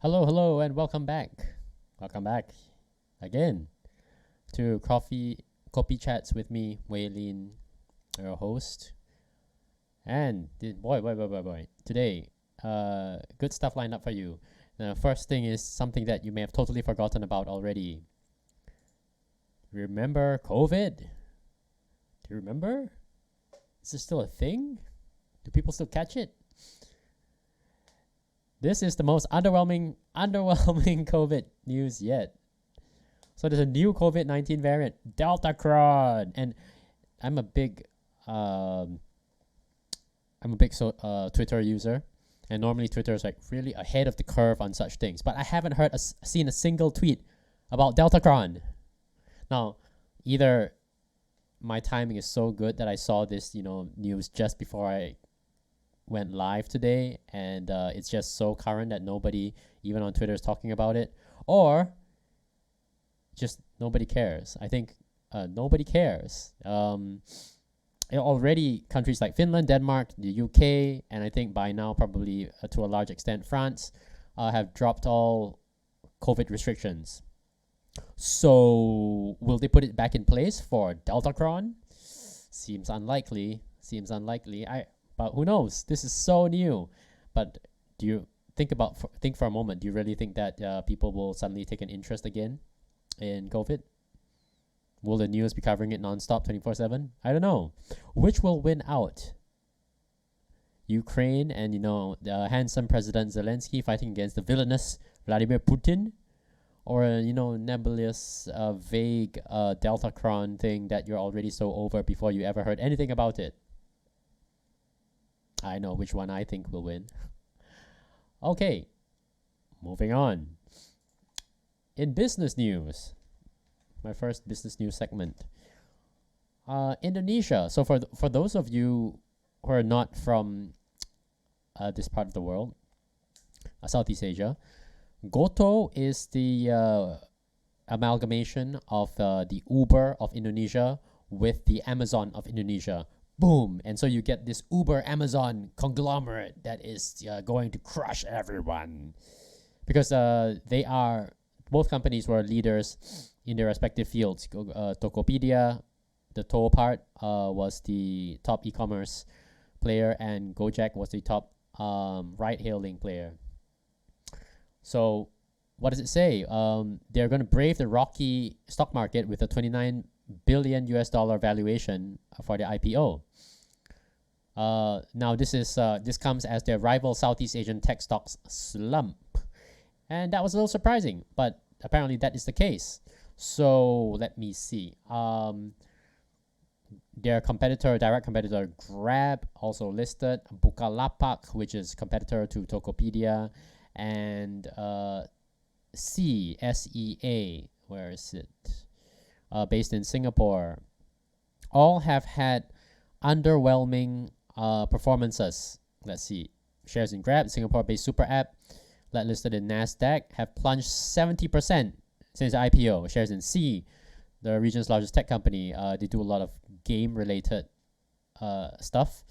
Hello, hello, and welcome back. Welcome back again to Kopi Chats with me, Waylene, your host. And boy. Today, good stuff lined up for you. The first thing is something that you may have totally forgotten about already. Remember COVID? Do you remember? Is this still a thing? Do people still catch it? This is the most underwhelming COVID news yet. So there's a new COVID-19 variant, Deltacron, and I'm a big Twitter user, and normally Twitter is like really ahead of the curve on such things. But I haven't seen a single tweet about Deltacron. Now, either my timing is so good that I saw this news just before I went live today, and it's just so current that nobody even on Twitter is talking about it, or just nobody cares. I think nobody cares. Already countries like Finland, Denmark, the UK, and I think by now probably to a large extent France have dropped all COVID restrictions. So will they put it back in place for Deltacron? Seems unlikely. But who knows? This is so new. But do you think for a moment? Do you really think that people will suddenly take an interest again in COVID? Will the news be covering it nonstop, 24/7? I don't know. Which will win out? Ukraine and the handsome President Zelensky fighting against the villainous Vladimir Putin, or nebulous, vague Deltacron thing that you're already so over before you ever heard anything about it. I know which one I think will win. Okay, moving on. In business news, my first business news segment. Indonesia. So for those of you who are not from this part of the world, Southeast Asia, GoTo is the amalgamation of the Uber of Indonesia with the Amazon of Indonesia. Boom. And so you get this Uber Amazon conglomerate that is going to crush everyone, because both companies were leaders in their respective fields. Tokopedia, the toll part, was the top e-commerce player, and Gojek was the top ride-hailing player. So what does it say? They're going to brave the rocky stock market with a $29 billion valuation for the IPO. Now this comes as their rival Southeast Asian tech stocks slump, and that was a little surprising, but apparently that is the case. So let me see. Their direct competitor Grab, also listed. Bukalapak, which is competitor to Tokopedia, and SEA, where is it? Based in Singapore, all have had underwhelming performances. Let's see. Shares in Grab, Singapore-based super app, listed in Nasdaq, have plunged 70% since the IPO. Shares in Sea, the region's largest tech company, they do a lot of game-related stuff,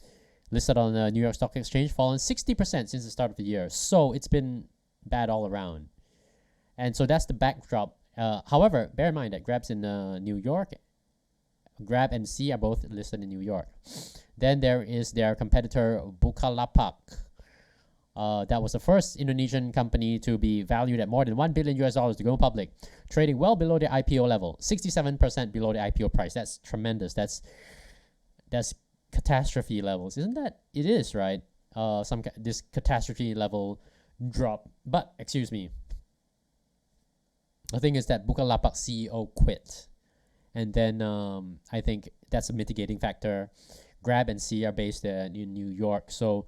listed on the New York Stock Exchange, fallen 60% since the start of the year. So it's been bad all around. And so that's the backdrop. However, bear in mind that Grab's in New York. Grab and Sea are both listed in New York. Then there is their competitor Bukalapak. That was the first Indonesian company to be valued at more than $1 billion to go public, trading well below the IPO level, 67% below the IPO price. That's tremendous. That's catastrophe levels, isn't that? It is, right? This catastrophe level drop. But excuse me. The thing is that Bukalapak CEO quit, and then I think that's a mitigating factor. Grab and Sea are based in New York, so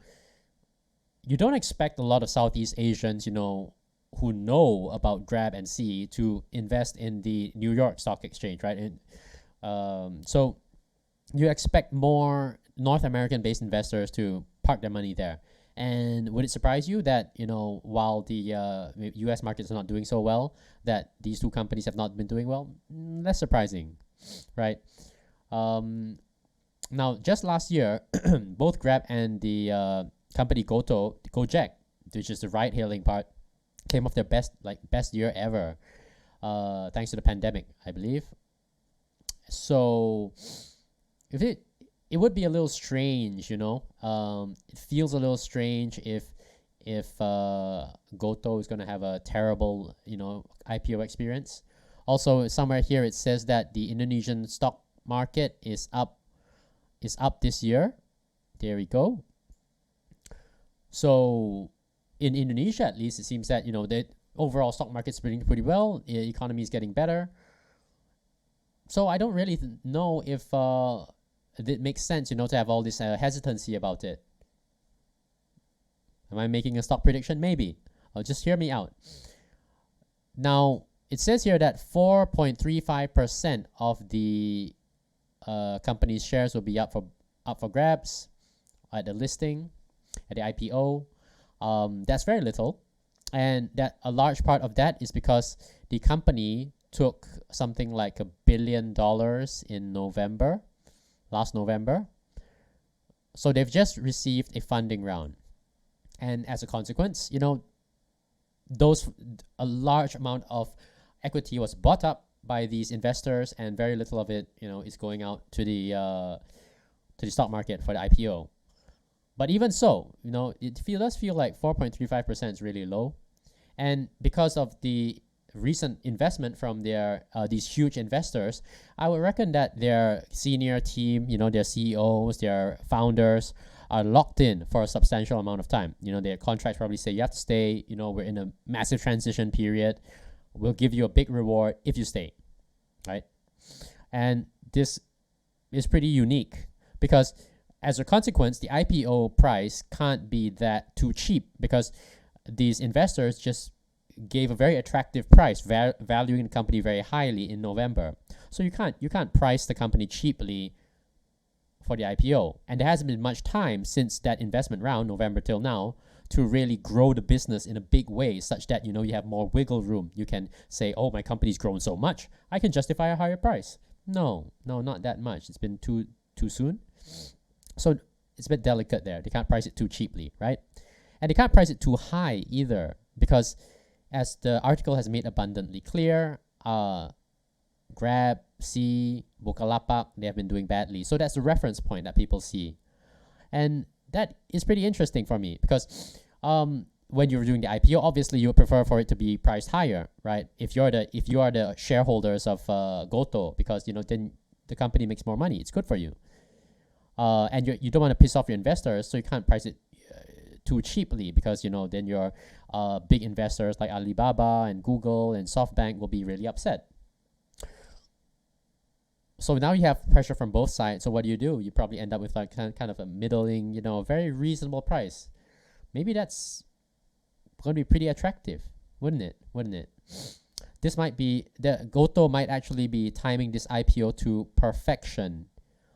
you don't expect a lot of Southeast Asians, who know about Grab and Sea, to invest in the New York Stock Exchange, right? And so you expect more North American-based investors to park their money there. And would it surprise you that, while the US market is not doing so well, that these two companies have not been doing well? Less surprising, right? Now, just last year, both Grab and the company Gojek, which is the ride-hailing part, came off their best year ever, thanks to the pandemic, I believe. So if it would be a little strange, you know. It feels a little strange if GoTo is going to have a terrible, you know, IPO experience. Also, somewhere here it says that the Indonesian stock market is up this year. There we go. So in Indonesia, at least, it seems that, you know, the overall stock market's doing pretty well. The economy is getting better. So I don't really know if it makes sense, you know, to have all this hesitancy about it. Am I making a stock prediction? Maybe. Just hear me out. Now, it says here that 4.35% of the company's shares will be up for grabs at the listing, at the IPO. That's very little, and that a large part of that is because the company took something like $1 billion in last November. So they've just received a funding round, and as a consequence, you know, a large amount of equity was bought up by these investors, and very little of it, you know, is going out to the stock market for the IPO. But even so, you know, it does feel like 4.35% is really low, and because of the recent investment from their these huge investors, I would reckon that their senior team, you know, their CEOs, their founders, are locked in for a substantial amount of time. You know, their contracts probably say you have to stay. You know, we're in a massive transition period. We'll give you a big reward if you stay, right? And this is pretty unique because, as a consequence, the IPO price can't be that too cheap because these investors just gave a very attractive price, valuing the company very highly in November. So you can't price the company cheaply for the IPO. And there hasn't been much time since that investment round, November till now, to really grow the business in a big way, such that, you know, you have more wiggle room. You can say, oh, my company's grown so much, I can justify a higher price. No, not that much. It's been too soon. So it's a bit delicate there. They can't price it too cheaply, right? And they can't price it too high either, because as the article has made abundantly clear, Grab, Sea, Bukalapak, they have been doing badly. So that's the reference point that people see. And that is pretty interesting for me because when you're doing the IPO, obviously you would prefer for it to be priced higher, right? If you are the shareholders of GoTo, because, you know, then the company makes more money. It's good for you. And you don't want to piss off your investors, so you can't price it too cheaply because, you know, then your big investors like Alibaba and Google and SoftBank will be really upset. So now you have pressure from both sides. So what do? You probably end up with like kind of a middling, you know, very reasonable price. Maybe that's going to be pretty attractive, wouldn't it? This might be, the GoTo might actually be timing this IPO to perfection.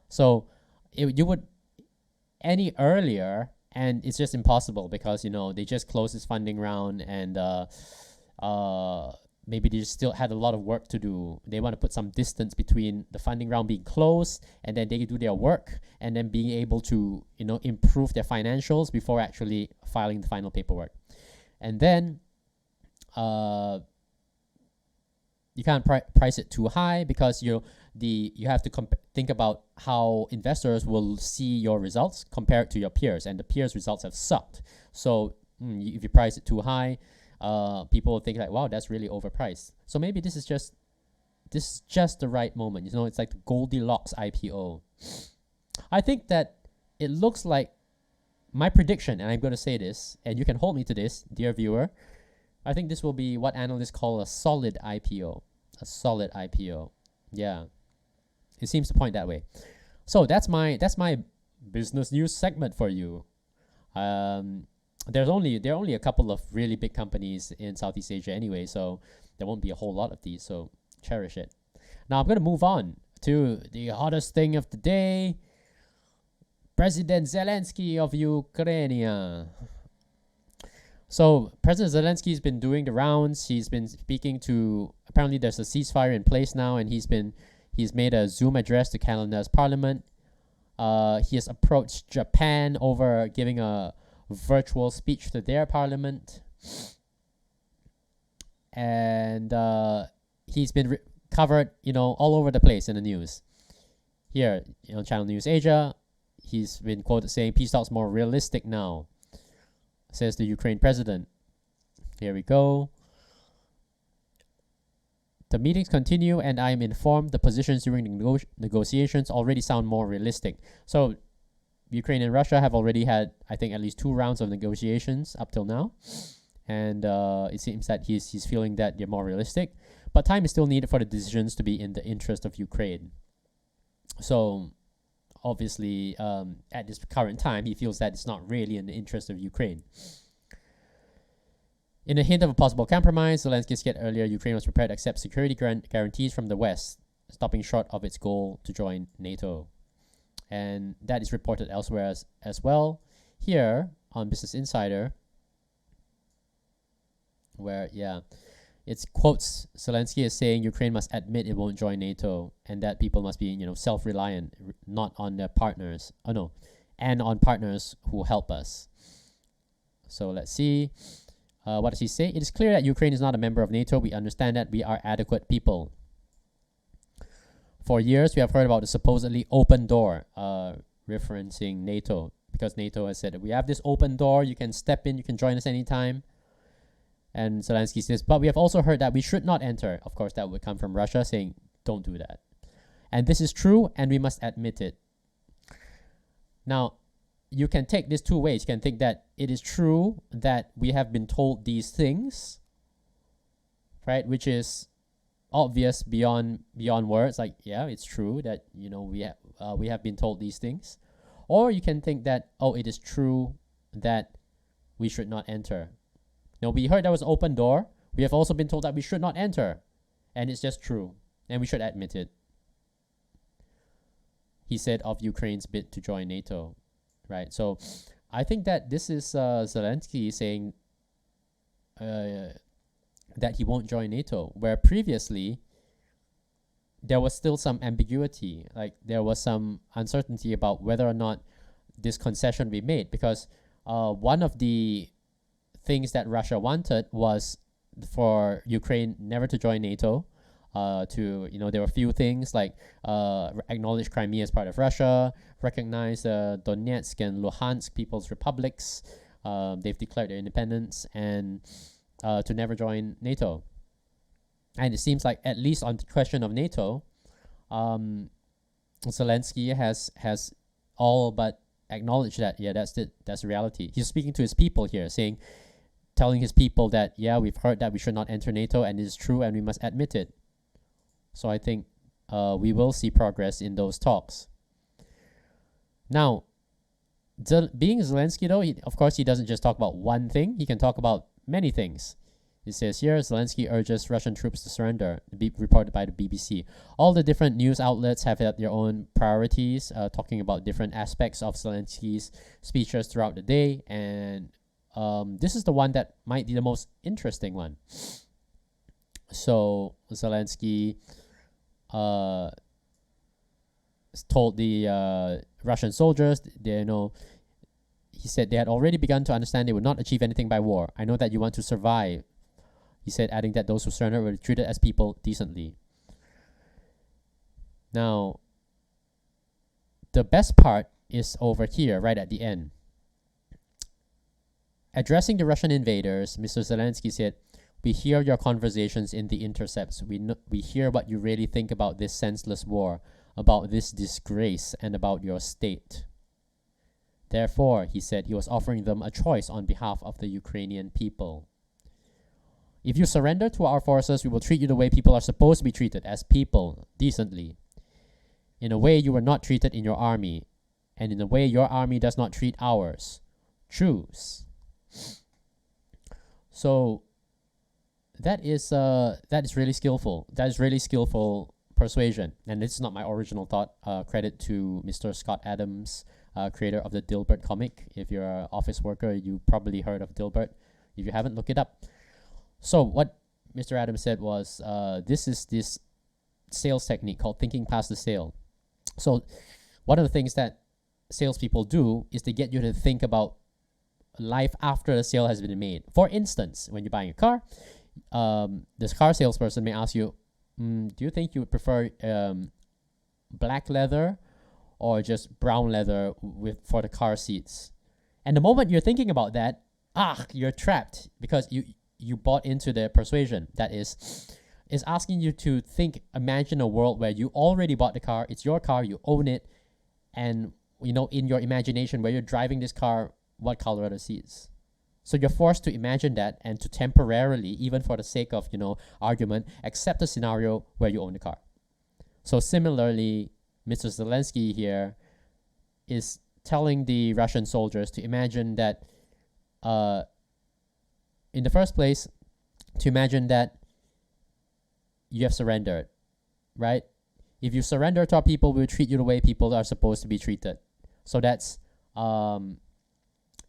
So you would any earlier, and it's just impossible because, you know, they just closed this funding round, and maybe they still had a lot of work to do. They want to put some distance between the funding round being closed and then they do their work and then being able to, you know, improve their financials before actually filing the final paperwork. And then you can't price it too high because you have to think about how investors will see your results compared to your peers, and the peers' results have sucked. So if you price it too high, people will think like, wow, that's really overpriced. So maybe this is just the right moment. You know, it's like the Goldilocks IPO. I think that it looks like my prediction, and I'm going to say this, and you can hold me to this, dear viewer. I think this will be what analysts call a solid IPO. A solid IPO. Yeah. It seems to point that way. So that's my business news segment for you. There are only a couple of really big companies in Southeast Asia anyway, so there won't be a whole lot of these, so cherish it. Now I'm going to move on to the hottest thing of the day. President Zelensky of Ukraine. So President Zelensky has been doing the rounds. He's been speaking to, apparently there's a ceasefire in place now, and he's made a Zoom address to Canada's parliament. He has approached Japan over giving a virtual speech to their parliament. and he's been covered, all over the place in the news. Here, on Channel News Asia, he's been quoted saying, "Peace talks more realistic now," says the Ukraine president. Here we go. "The meetings continue, and I am informed the positions during the negotiations already sound more realistic." So, Ukraine and Russia have already had, I think, at least 2 rounds of negotiations up till now, and it seems that he's feeling that they're more realistic. But time is still needed for the decisions to be in the interest of Ukraine. So, obviously, at this current time, he feels that it's not really in the interest of Ukraine. In a hint of a possible compromise, Zelensky said earlier Ukraine was prepared to accept security guarantees from the West, stopping short of its goal to join NATO. And that is reported elsewhere as well. Here on Business Insider, where, it quotes Zelensky as saying Ukraine must admit it won't join NATO, and that people must be, self-reliant, not on their partners. And on partners who help us. So let's see. What does he say? "It is clear that Ukraine is not a member of NATO. We understand that we are adequate people. For years, we have heard about the supposedly open door," referencing NATO, because NATO has said that we have this open door. You can step in. You can join us anytime. And Zelensky says, "But we have also heard that we should not enter." Of course, that would come from Russia saying, "Don't do that." "And this is true, and we must admit it." Now, you can take this 2 ways. You can think that it is true that we have been told these things, right? Which is obvious beyond words. Like, it's true that we have been told these things. Or you can think that it is true that we should not enter. Now, we heard there was an open door. We have also been told that we should not enter, and it's just true, and we should admit it. He said of Ukraine's bid to join NATO. Right, so I think that this is Zelensky saying that he won't join NATO, where previously there was still some ambiguity, like there was some uncertainty about whether or not this concession be made, because one of the things that Russia wanted was for Ukraine never to join NATO. There were a few things like acknowledge Crimea as part of Russia, recognize Donetsk and Luhansk People's Republics. They've declared their independence, and to never join NATO. And it seems like, at least on the question of NATO, Zelensky has all but acknowledged that, that's it, that's reality. He's speaking to his people here, telling his people that, we've heard that we should not enter NATO, and it is true, and we must admit it. So I think we will see progress in those talks. Now, being Zelensky, though, of course, he doesn't just talk about one thing. He can talk about many things. It says here, Zelensky urges Russian troops to surrender, reported by the BBC. All the different news outlets have had their own priorities, talking about different aspects of Zelensky's speeches throughout the day. And this is the one that might be the most interesting one. So, Zelensky told the Russian soldiers, he said they had already begun to understand they would not achieve anything by war. "I know that you want to survive," he said, adding that those who surrender were treated as people decently. Now, the best part is over here, right at the end. Addressing the Russian invaders, Mr. Zelensky said, "We hear your conversations in the intercepts. We hear what you really think about this senseless war, about this disgrace, and about your state." Therefore, he said, he was offering them a choice on behalf of the Ukrainian people. "If you surrender to our forces, we will treat you the way people are supposed to be treated, as people, decently. In a way you were not treated in your army, and in a way your army does not treat ours. Choose." So that is really skillful. That is really skillful persuasion. And this is not my original thought. Credit to Mr. Scott Adams, creator of the Dilbert comic. If you're an office worker, you probably heard of Dilbert. If you haven't, look it up. So what Mr. Adams said was, this is this sales technique called thinking past the sale. So one of the things that salespeople do is to get you to think about life after the sale has been made. For instance, when you're buying a car, this car salesperson may ask you, do you think you would prefer black leather or just brown leather for the car seats? And the moment you're thinking about that, you're trapped because you bought into their persuasion. That is asking you to imagine a world where you already bought the car, it's your car, you own it, and in your imagination where you're driving this car, what color are the seats? So you're forced to imagine that and to temporarily, even for the sake of argument, accept a scenario where you own the car. So similarly, Mr. Zelensky here is telling the Russian soldiers to imagine that, in the first place, to imagine that you have surrendered, right? If you surrender to our people, we'll treat you the way people are supposed to be treated. So that's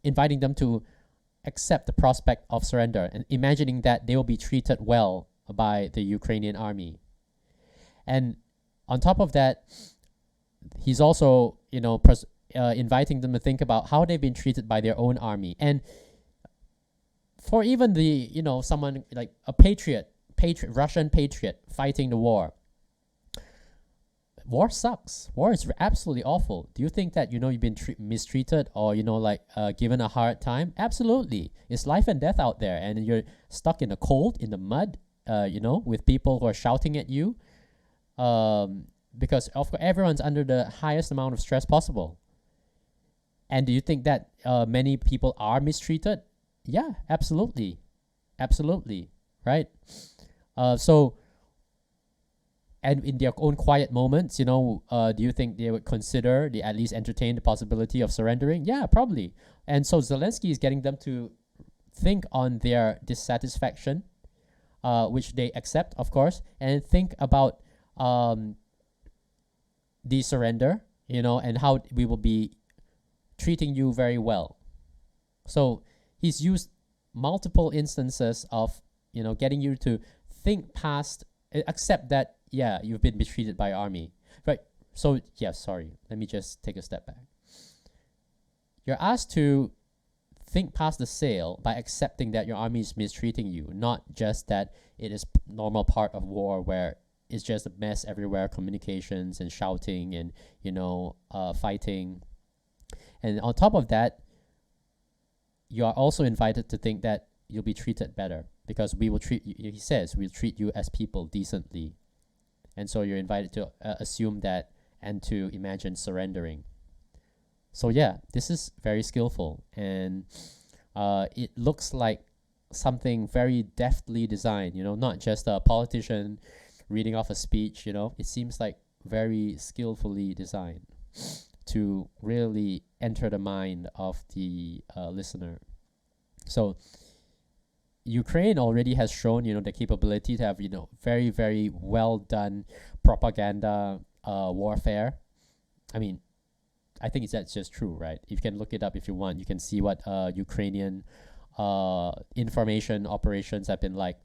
inviting them to accept the prospect of surrender and imagining that they will be treated well by the Ukrainian army. And on top of that, he's also, inviting them to think about how they've been treated by their own army. And for even the, someone like a Russian patriot fighting the war sucks. War is absolutely awful. Do you think that, you've been mistreated or, given a hard time? Absolutely. It's life and death out there, and you're stuck in the cold, in the mud, with people who are shouting at you. Because everyone's under the highest amount of stress possible. And do you think that many people are mistreated? Yeah, absolutely. Absolutely. Right? And in their own quiet moments, do you think they would consider, they at least entertain the possibility of surrendering? Yeah, probably. And so Zelensky is getting them to think on their dissatisfaction, which they accept, of course, and think about the surrender, and how we will be treating you very well. So he's used multiple instances of, getting you to think past, accept that, yeah, you've been mistreated by army, right? So, sorry, let me just take a step back. You're asked to think past the sale by accepting that your army is mistreating you, not just that it is normal part of war where it's just a mess everywhere, communications and shouting and, fighting. And on top of that, you are also invited to think that you'll be treated better because we will treat you, he says, we'll treat you as people decently. And so you're invited to assume that and to imagine surrendering. So this is very skillful, and it looks like something very deftly designed, not just a politician reading off a speech, it seems like very skillfully designed to really enter the mind of the listener. So Ukraine already has shown, the capability to have, very, very well done propaganda warfare. I mean, I think that's just true, right? You can look it up if you want. You can see what Ukrainian information operations have been like.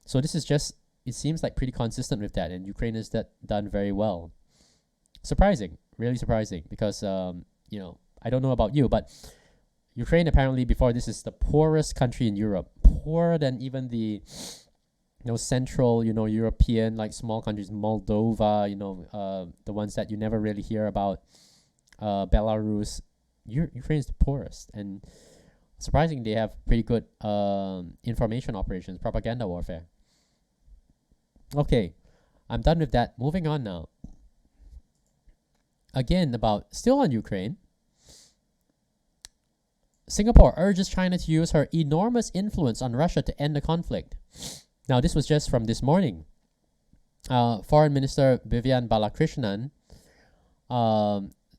So this is just, it seems like pretty consistent with that, and Ukraine has done very well. Surprising, really surprising, because, I don't know about you, but Ukraine apparently before this is the poorest country in Europe, poorer than even the central, European, like small countries, Moldova, the ones that you never really hear about, Belarus. Ukraine is the poorest, and surprisingly, they have pretty good information operations, propaganda warfare. Okay, I'm done with that. Moving on now. Again, still on Ukraine. Singapore urges China to use her enormous influence on Russia to end the conflict. Now, this was just from this morning. Foreign Minister Vivian Balakrishnan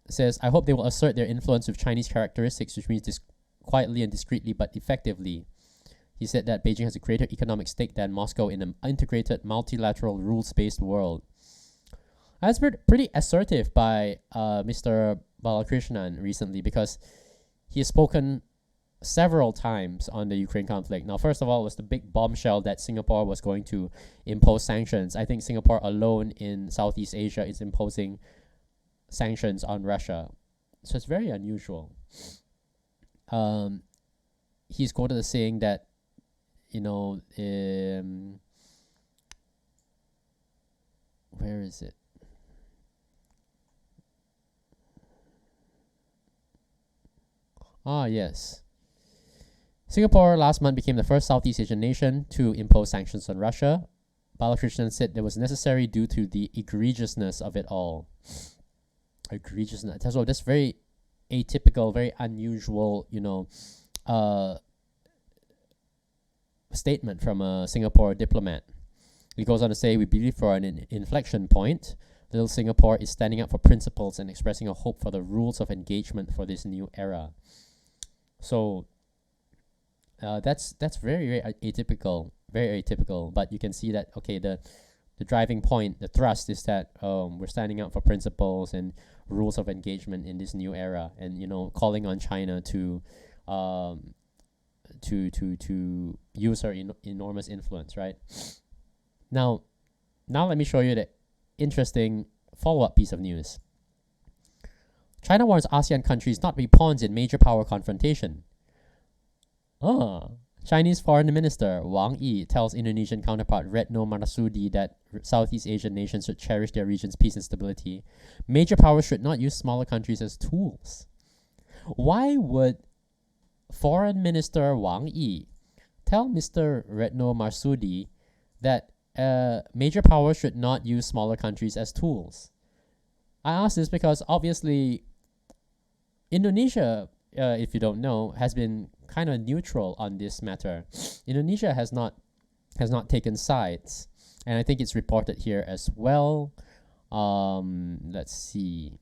says, I hope they will assert their influence with Chinese characteristics, which means quietly and discreetly but effectively. He said that Beijing has a greater economic stake than Moscow in an integrated, multilateral, rules-based world. That's pretty assertive by Mr. Balakrishnan recently, because he has spoken several times on the Ukraine conflict. Now, first of all, it was the big bombshell that Singapore was going to impose sanctions. I think Singapore alone in Southeast Asia is imposing sanctions on Russia. So it's very unusual. He's quoted as saying that, where is it? Ah, yes. Singapore last month became the first Southeast Asian nation to impose sanctions on Russia. Balakrishnan said it was necessary due to the egregiousness of it all. Egregiousness. So that's very atypical, very unusual, statement from a Singapore diplomat. He goes on to say, we believe for an inflection point, little Singapore is standing up for principles and expressing a hope for the rules of engagement for this new era. So that's very, very atypical, very atypical. But you can see that, okay, the driving point, the thrust is that we're standing up for principles and rules of engagement in this new era, and calling on China to use her enormous influence, right? Now let me show you the interesting follow-up piece of news. China warns ASEAN countries not to be pawns in major power confrontation. Chinese Foreign Minister Wang Yi tells Indonesian counterpart Retno Marsudi that Southeast Asian nations should cherish their region's peace and stability. Major powers should not use smaller countries as tools. Why would Foreign Minister Wang Yi tell Mr. Retno Marsudi that major powers should not use smaller countries as tools? I ask this because obviously Indonesia, if you don't know, has been kind of neutral on this matter. Indonesia has not taken sides, and I think it's reported here as well. Let's see.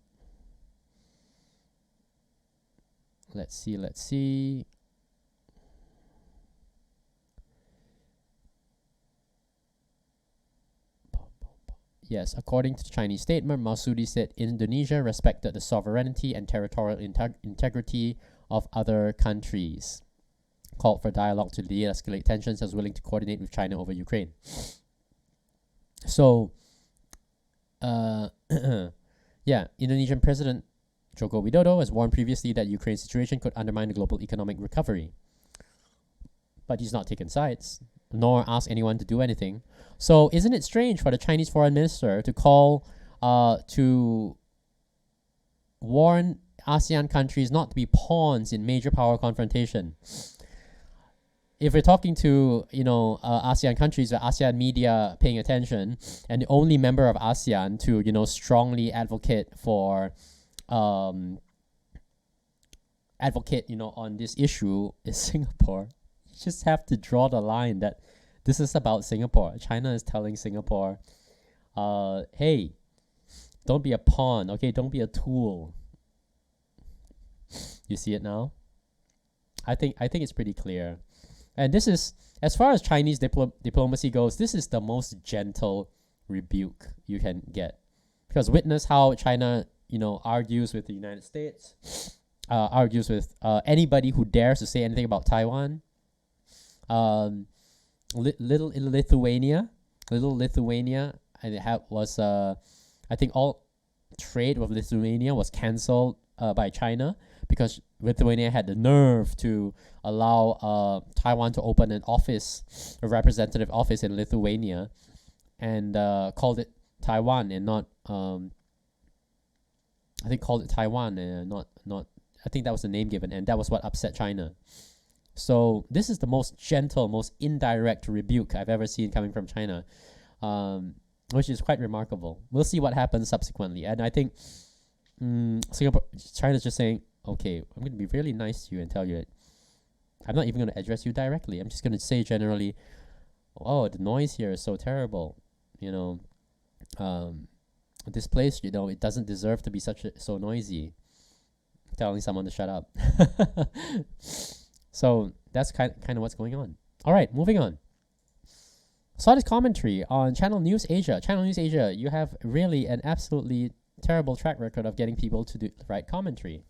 Yes, according to the Chinese statement, Marsudi said Indonesia respected the sovereignty and territorial integrity of other countries, called for dialogue to de-escalate tensions, as willing to coordinate with China over Ukraine. So, Indonesian President Joko Widodo has warned previously that Ukraine's situation could undermine the global economic recovery. But he's not taken sides, nor asked anyone to do anything. So isn't it strange for the Chinese foreign minister to call to warn ASEAN countries not to be pawns in major power confrontation? If we're talking to ASEAN countries, the ASEAN media paying attention, and the only member of ASEAN to strongly advocate for on this issue is Singapore. You just have to draw the line that this is about Singapore. China is telling Singapore, hey, don't be a pawn, okay? Don't be a tool. You see it now? I think it's pretty clear. And this is, as far as Chinese diplomacy goes, this is the most gentle rebuke you can get. Because witness how China, argues with the United States, argues with anybody who dares to say anything about Taiwan. Little Lithuania, I think all trade with Lithuania was cancelled by China because Lithuania had the nerve to allow Taiwan to open a representative office in Lithuania, and called it Taiwan and not I think called it Taiwan and not I think that was the name given, and that was what upset China. So this is the most gentle, most indirect rebuke I've ever seen coming from China, which is quite remarkable. We'll see what happens subsequently. And I think China's just saying, okay, I'm going to be really nice to you and tell you it. I'm not even going to address you directly. I'm just going to say generally, oh, the noise here is so terrible. This place, it doesn't deserve to be so noisy. Telling someone to shut up. So that's kind of what's going on. All right, moving on. Saw this commentary on Channel News Asia. Channel News Asia, you have really an absolutely terrible track record of getting people to do the right commentary.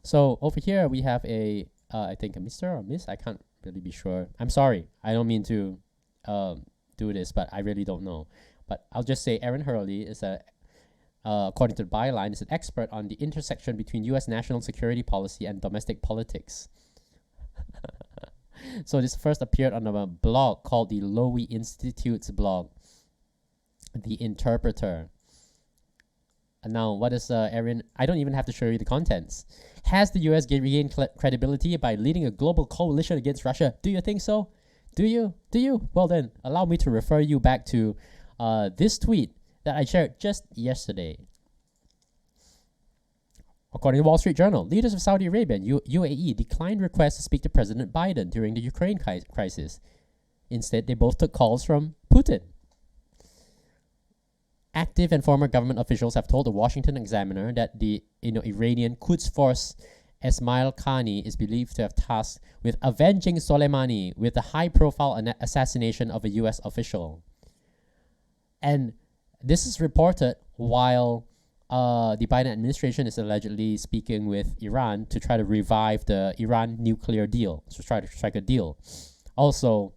So over here we have I think a Mr. or Miss. I can't really be sure. I'm sorry. I don't mean to do this, but I really don't know. But I'll just say Aaron Hurley is according to the byline, is an expert on the intersection between U.S. national security policy and domestic politics. So this first appeared on a blog called the Lowy Institute's blog, The Interpreter. And now, what is Aaron? I don't even have to show you the contents. Has the U.S. regained credibility by leading a global coalition against Russia? Do you think so? Do you? Do you? Well then, allow me to refer you back to this tweet that I shared just yesterday. According to Wall Street Journal, leaders of Saudi Arabia and UAE declined requests to speak to President Biden during the Ukraine crisis. Instead, they both took calls from Putin. Active and former government officials have told the Washington Examiner that the Iranian Quds Force Esmail Khani is believed to have tasked with avenging Soleimani with the high-profile assassination of a U.S. official. And this is reported while the Biden administration is allegedly speaking with Iran to try to revive the Iran nuclear deal, to try to strike a deal. Also,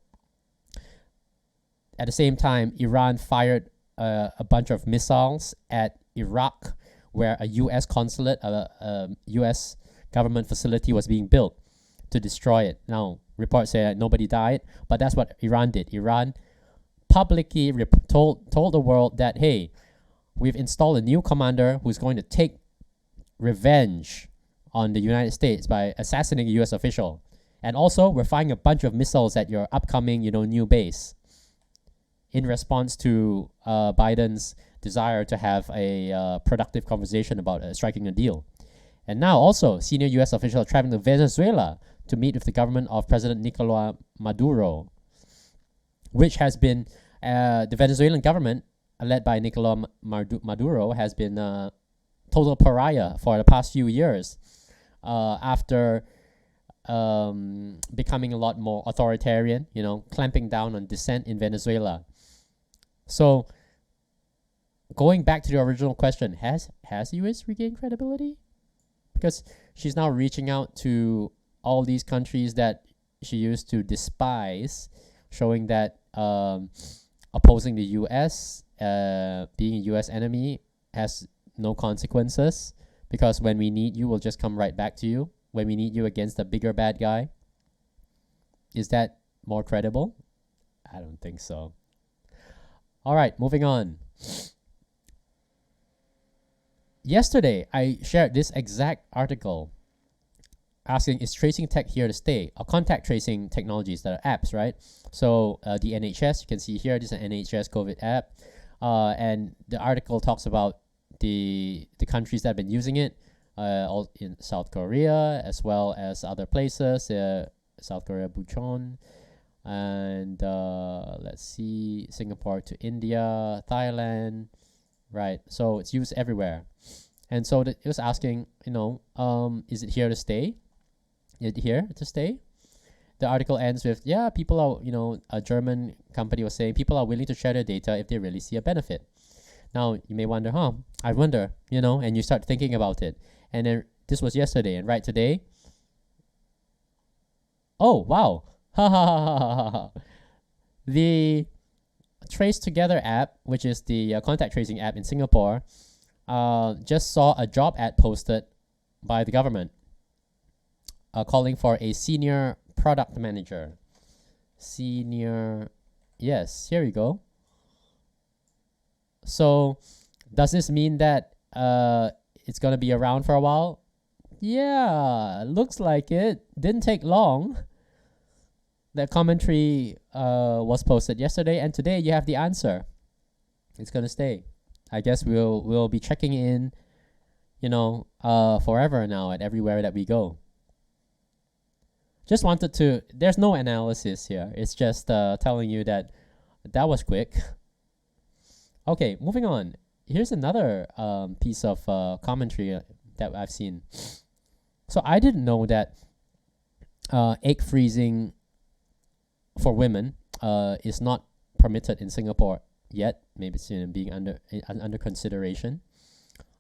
at the same time, Iran fired a bunch of missiles at Iraq, where a U.S. consulate, a U.S. government facility was being built to destroy it. Now, reports say that nobody died, but that's what Iran did. Iran publicly told the world that, hey, we've installed a new commander who's going to take revenge on the United States by assassinating a U.S. official. And also, we're firing a bunch of missiles at your upcoming, new base, in response to Biden's desire to have a productive conversation about striking a deal. And now also, senior U.S. officials are traveling to Venezuela to meet with the government of President Nicolas Maduro, which has been, the Venezuelan government, led by Nicolas Maduro, has been a total pariah for the past few years after becoming a lot more authoritarian, clamping down on dissent in Venezuela. So, going back to the original question, has the U.S. regained credibility? Because she's now reaching out to all these countries that she used to despise, showing that opposing the U.S., being a U.S. enemy, has no consequences, because when we need you, we'll just come right back to you. When we need you against a bigger bad guy. Is that more credible? I don't think so. All right, moving on. Yesterday, I shared this exact article asking, is tracing tech here to stay? Or contact tracing technologies that are apps, right? So the NHS, you can see here, this is an NHS COVID app. And the article talks about the countries that have been using it, all in South Korea, as well as other places, South Korea, Bucheon, and let's see, Singapore to India, Thailand, right? So it's used everywhere. And so it was asking, is it here to stay? Is it here to stay? The article ends with, yeah, people are, a German company was saying people are willing to share their data if they really see a benefit. Now, you may wonder, I wonder, and you start thinking about it. And then this was yesterday, and right today, oh, wow. The Trace Together app, which is the contact tracing app in Singapore, just saw a job ad posted by the government calling for a senior product manager. Yes, here we go. So, does this mean that it's going to be around for a while? Yeah, looks like it. Didn't take long. The commentary was posted yesterday, and today you have the answer. It's going to stay. I guess we'll be checking in, forever now at everywhere that we go. Just wanted to, there's no analysis here. It's just telling you that was quick. Okay, moving on. Here's another piece of commentary that I've seen. So I didn't know that egg freezing for women is not permitted in Singapore yet. Maybe it's being under consideration.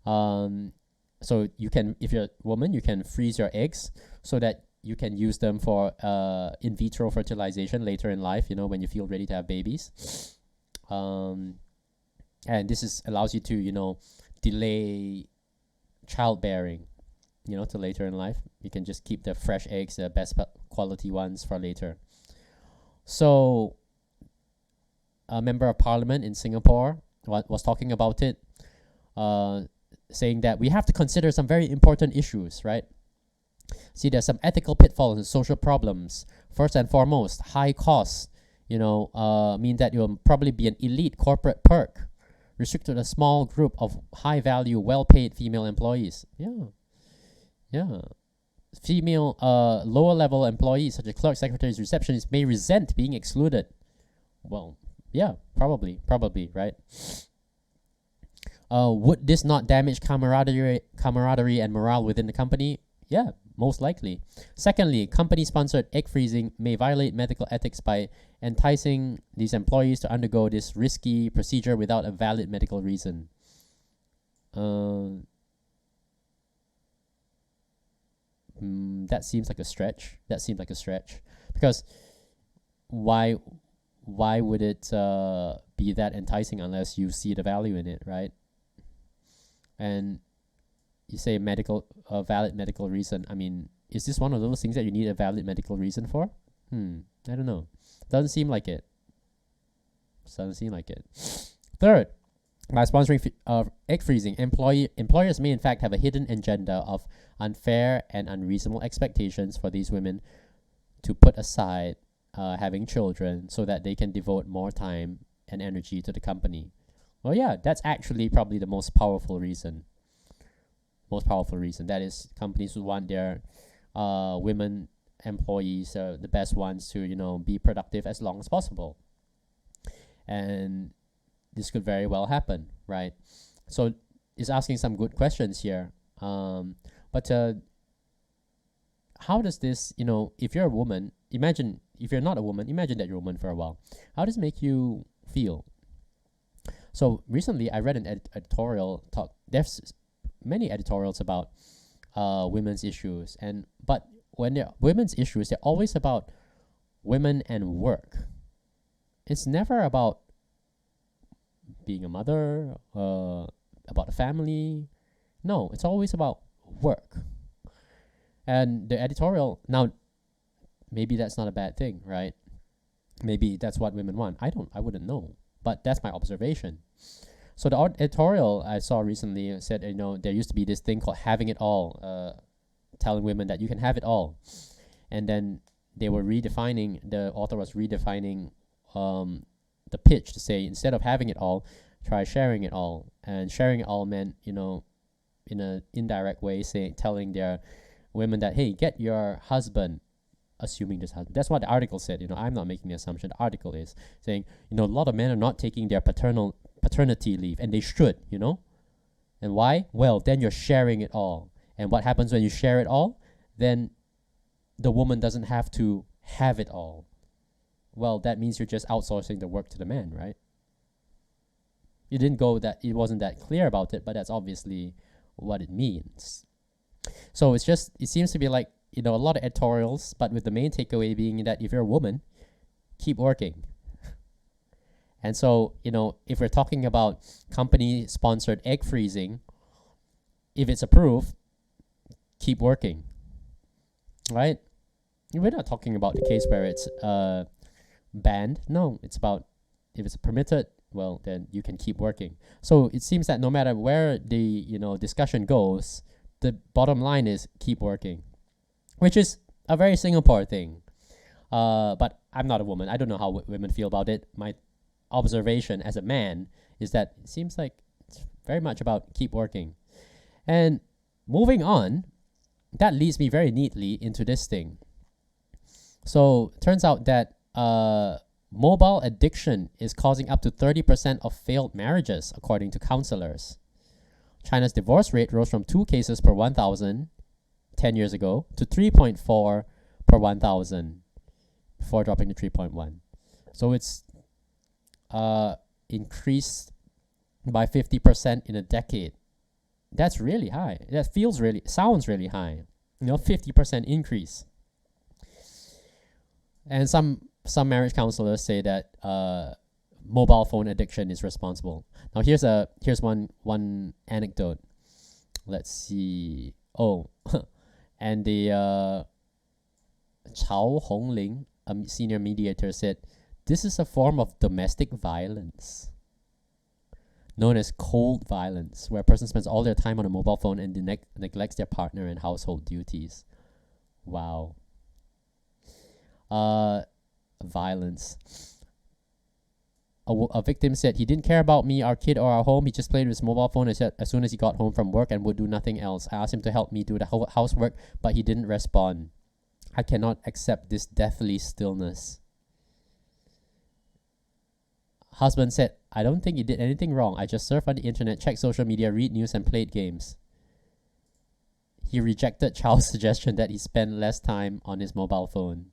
So you can, if you're a woman, you can freeze your eggs so that you can use them for in vitro fertilization later in life, when you feel ready to have babies. And this allows you to, delay childbearing. to later in life. You can just keep the fresh eggs, the best quality ones, for later. So a member of parliament in Singapore was talking about it, saying that we have to consider some very important issues, right? See, there's some ethical pitfalls and social problems. First and foremost, high costs, mean that you'll probably be an elite corporate perk, restricted to a small group of high-value, well-paid female employees. Yeah. Female lower-level employees, such as clerks, secretaries, receptionists, may resent being excluded. Well, yeah, probably, right? Would this not damage camaraderie and morale within the company? Yeah, most likely. Secondly, company-sponsored egg freezing may violate medical ethics by enticing these employees to undergo this risky procedure without a valid medical reason. That seems like a stretch. Because why would it be that enticing unless you see the value in it, right? And you say a valid medical reason. I mean, is this one of those things that you need a valid medical reason for? I don't know. Doesn't seem like it. Third, by sponsoring egg freezing, employers may in fact have a hidden agenda of unfair and unreasonable expectations for these women to put aside having children so that they can devote more time and energy to the company. Well, yeah, that's actually probably the most powerful reason. That is, companies would want their women employees, the best ones, to be productive as long as possible. And this could very well happen, right? So it's asking some good questions here. But how does this, if you're a woman, if you're not a woman, imagine that you're a woman for a while. How does it make you feel? So recently I read an editorial talk. There's many editorials about women's issues, but when they're women's issues, they're always about women and work. It's never about being a mother, about a family. No, it's always about work. And the editorial, now, maybe that's not a bad thing, right? Maybe that's what women want. I wouldn't know, but that's my observation. So the editorial I saw recently said, there used to be this thing called having it all, telling women that you can have it all. And then the author was redefining the pitch to say, instead of having it all, try sharing it all. And sharing it all meant, in an indirect way, telling their women that, hey, get your husband, assuming this husband. That's what the article said. I'm not making the assumption. The article is saying, a lot of men are not taking their paternity leave, and they should, And why? Well, then you're sharing it all. And what happens when you share it all? Then the woman doesn't have to have it all. Well, that means you're just outsourcing the work to the man, right? It wasn't that clear about it, but that's obviously what it means. So it seems to be like, a lot of editorials, but with the main takeaway being that if you're a woman, keep working. And so, if we're talking about company-sponsored egg freezing, if it's approved, keep working, right? We're not talking about the case where it's banned. No, it's about if it's permitted, well, then you can keep working. So it seems that no matter where the discussion goes, the bottom line is keep working, which is a very Singapore thing. But I'm not a woman. I don't know how women feel about it. My observation as a man is that it seems like it's very much about keep working. And moving on, that leads me very neatly into this thing. So turns out that mobile addiction is causing up to 30% of failed marriages, according to counselors. China's divorce rate rose from 2 cases per 1,000 10 years ago to 3.4 per 1,000 before dropping to 3.1. So it's increased by 50% in a decade. That's really high. That sounds really high. 50% increase. And some marriage counselors say that mobile phone addiction is responsible. Now here's one anecdote. Let's see. Oh, and the Chao Hongling, a senior mediator, said, "This is a form of domestic violence known as cold violence, where a person spends all their time on a mobile phone and neglects their partner and household duties." Wow. Violence. A victim said, "He didn't care about me, our kid, or our home. He just played with his mobile phone as soon as he got home from work and would do nothing else. I asked him to help me do the housework, but he didn't respond. I cannot accept this deathly stillness." Husband said, "I don't think he did anything wrong. I just surfed on the internet, checked social media, read news, and played games." He rejected Chow's suggestion that he spend less time on his mobile phone.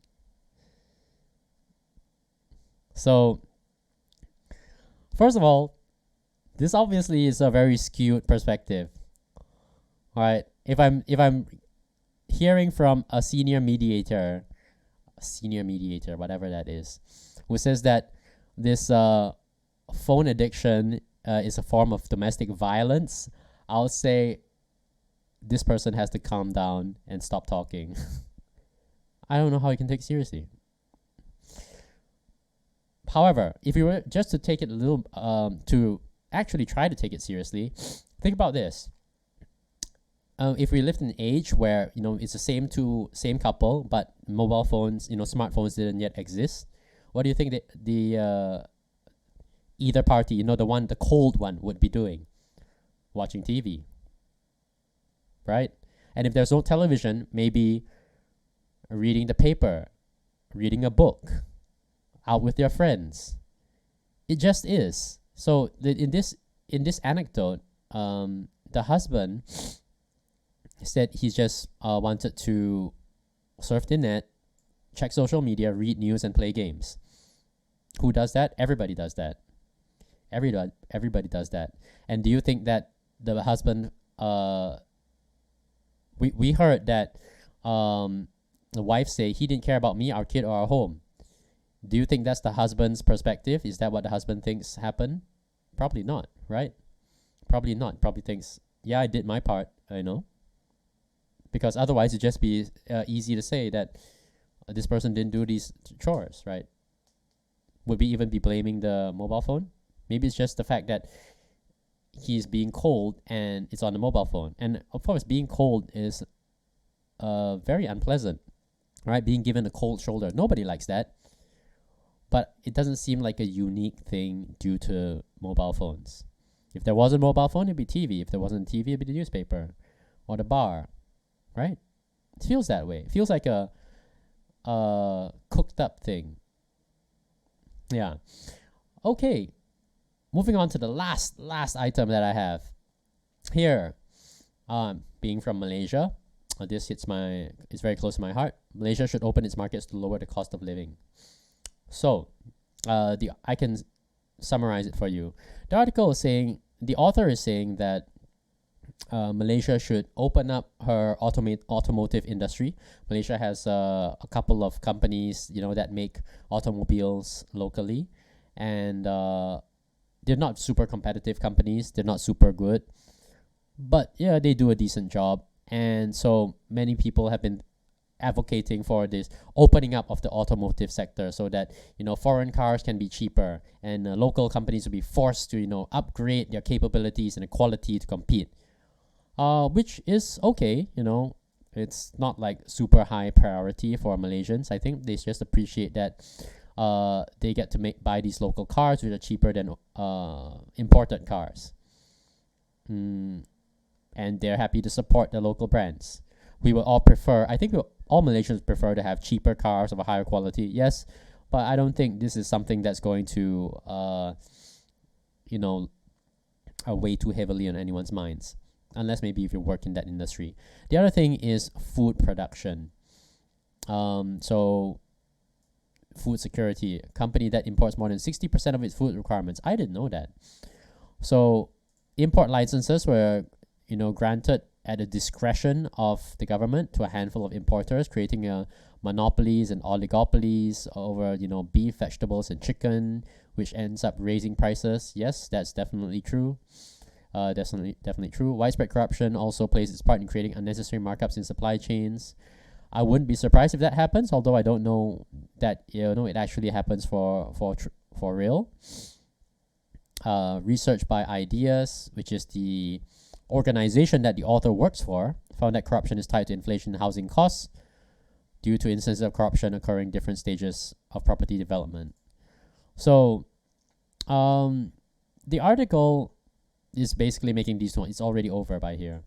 So, first of all, this obviously is a very skewed perspective. All right, if I'm hearing from a senior mediator, whatever that is, who says that this phone addiction is a form of domestic violence, I'll say this person has to calm down and stop talking. I don't know how you can take it seriously. However, if you were just to take it a little, to actually try to take it seriously, think about this. If we lived in an age where it's the same couple, but mobile phones, smartphones didn't yet exist, what do you think the either party, the cold one, would be doing? Watching TV, right? And if there's no television, maybe reading the paper, reading a book, out with their friends. It just is. So in this anecdote, the husband said he just wanted to surf the net, check social media, read news, and play games. Who does that? Everybody does that. Everybody does that. And do you think that the husband? We heard that the wife say, "He didn't care about me, our kid, or our home." Do you think that's the husband's perspective? Is that what the husband thinks happened? Probably not, right? Probably not. Probably thinks, "Yeah, I did my part, because otherwise it'd just be easy to say that this person didn't do these chores, right? Would we even be blaming the mobile phone? Maybe it's just the fact that he's being cold and it's on the mobile phone. And of course, being cold is very unpleasant, right? Being given a cold shoulder. Nobody likes that. But it doesn't seem like a unique thing due to mobile phones. If there wasn't a mobile phone, it'd be TV. If there wasn't TV, it'd be the newspaper or the bar, right? It feels that way. It feels like a cooked up thing. Yeah. Okay. Moving on to the last item that I have here. Being from Malaysia, this is very close to my heart. Malaysia should open its markets to lower the cost of living. So, I can summarize it for you. The article is saying, the author is saying that Malaysia should open up her automotive industry. Malaysia has a couple of companies, that make automobiles locally, and they're not super competitive companies. They're not super good, but yeah, they do a decent job. And so many people have been advocating for this opening up of the automotive sector so that foreign cars can be cheaper and local companies will be forced to upgrade their capabilities and the quality to compete, which is okay. It's not like super high priority for Malaysians. I think they just appreciate that they get to buy these local cars which are cheaper than imported cars, and they're happy to support the local brands. We will all prefer, I think all Malaysians prefer to have cheaper cars of a higher quality, yes, but I don't think this is something that's going to weigh too heavily on anyone's minds, unless maybe if you work in that industry. The other thing is food production. So food security, a company that imports more than 60% of its food requirements. I didn't know that. So import licenses were granted at the discretion of the government to a handful of importers, creating monopolies and oligopolies over beef, vegetables, and chicken, which ends up raising prices. Yes, that's definitely true. Definitely true. Widespread corruption also plays its part in creating unnecessary markups in supply chains. I wouldn't be surprised if that happens, although I don't know that it actually happens for real. Research by Ideas, which is the organization that the author works for, found that corruption is tied to inflation and housing costs due to instances of corruption occurring different stages of property development. So, the article is basically making these two. It's already over by here.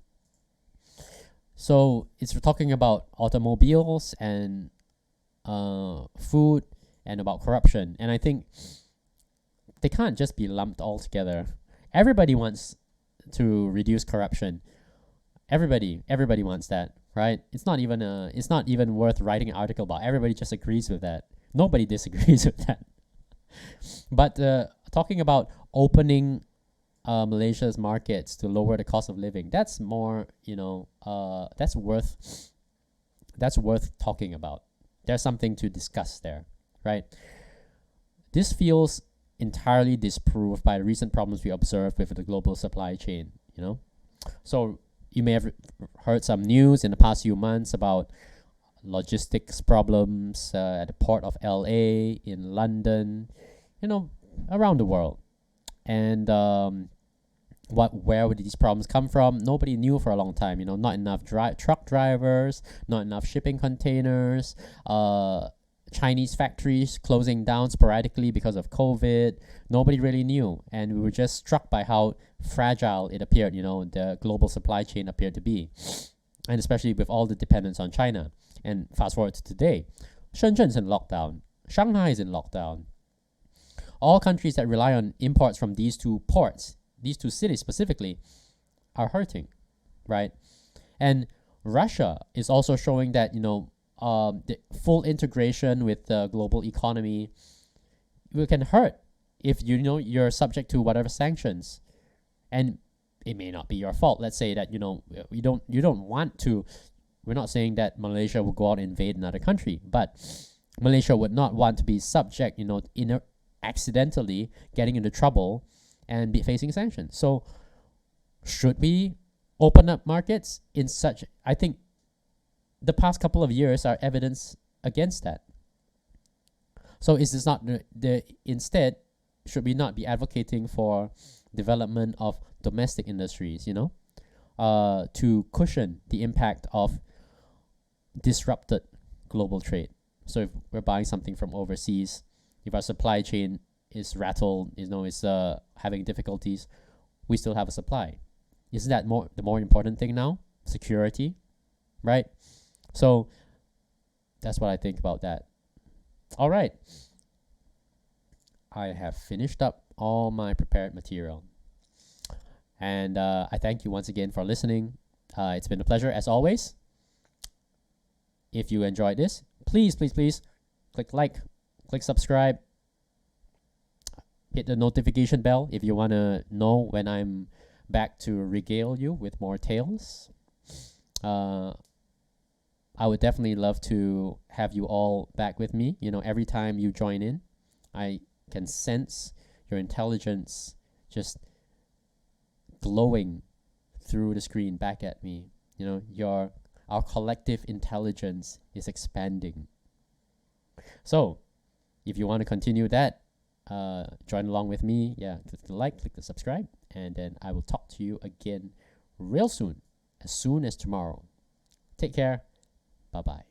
So it's talking about automobiles and food and about corruption. And I think they can't just be lumped all together. Everybody wants to reduce corruption. Everybody wants that, right? It's not even worth writing an article about. Everybody just agrees with that. Nobody disagrees with that. But talking about opening Malaysia's markets to lower the cost of living, that's more, that's worth talking about. There's something to discuss there, right? This feels entirely disproved by the recent problems we observed with the global supply chain, So you may have heard some news in the past few months about logistics problems at the port of LA, in London, around the world. And where would these problems come from? Nobody knew for a long time. Not enough truck drivers, not enough shipping containers, Chinese factories closing down sporadically because of COVID. Nobody really knew, and we were just struck by how fragile it appeared. The global supply chain appeared to be, and especially with all the dependence on China. And fast forward to today, Shenzhen's in lockdown, Shanghai is in lockdown. All countries that rely on imports from these two ports, these two cities specifically, are hurting, right? And Russia is also showing that, the full integration with the global economy, it can hurt if you're subject to whatever sanctions. And it may not be your fault. Let's say that, you don't want to. We're not saying that Malaysia will go out and invade another country, but Malaysia would not want to be subject, accidentally getting into trouble and be facing sanctions. So should we open up markets in such? I think the past couple of years are evidence against that. So is this not instead, should we not be advocating for development of domestic industries, to cushion the impact of disrupted global trade? So if we're buying something from overseas, if our supply chain is rattled, is having difficulties, we still have a supply. Isn't that the more important thing now? Security, right? So that's what I think about that. All right. I have finished up all my prepared material. And I thank you once again for listening. It's been a pleasure as always. If you enjoyed this, please click like, click subscribe, hit the notification bell if you want to know when I'm back to regale you with more tales. I would definitely love to have you all back with me. Every time you join in, I can sense your intelligence just glowing through the screen back at me. Our collective intelligence is expanding. So if you want to continue that, join along with me. Click the like, click the subscribe, and then I will talk to you again real soon as tomorrow. Take care. Bye-bye.